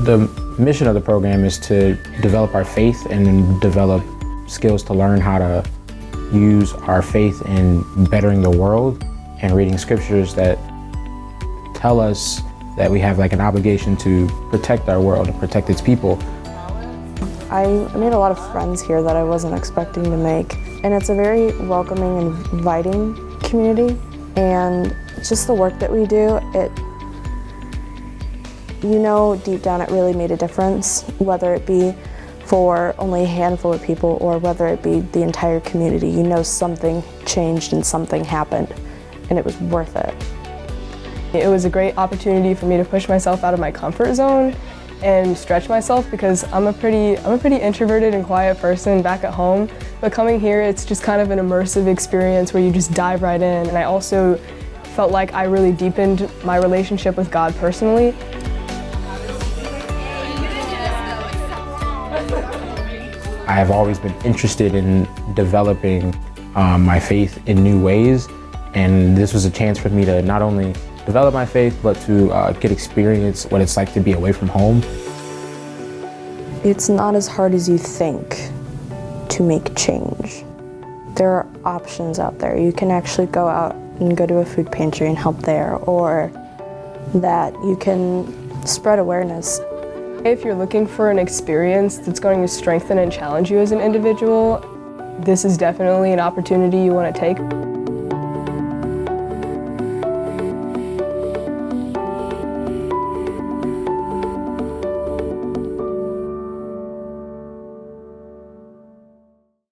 The mission of the program is to develop our faith and develop skills to learn how to use our faith in bettering the world and reading scriptures that tell us that we have like an obligation to protect our world and protect its people. I made a lot of friends here that I wasn't expecting to make, and it's a very welcoming and inviting community, and just the work that we do, deep down it really made a difference, whether it be for only a handful of people or whether it be the entire community. Something changed and something happened, and it was worth it. It was a great opportunity for me to push myself out of my comfort zone and stretch myself, because I'm a pretty introverted and quiet person back at home. But coming here, it's just kind of an immersive experience where you just dive right in. And I also felt like I really deepened my relationship with God personally. I have always been interested in developing my faith in new ways, and this was a chance for me to not only develop my faith, but to get experience what it's like to be away from home. It's not as hard as you think to make change. There are options out there. You can actually go out and go to a food pantry and help there, or that you can spread awareness. If you're looking for an experience that's going to strengthen and challenge you as an individual, this is definitely an opportunity you want to take.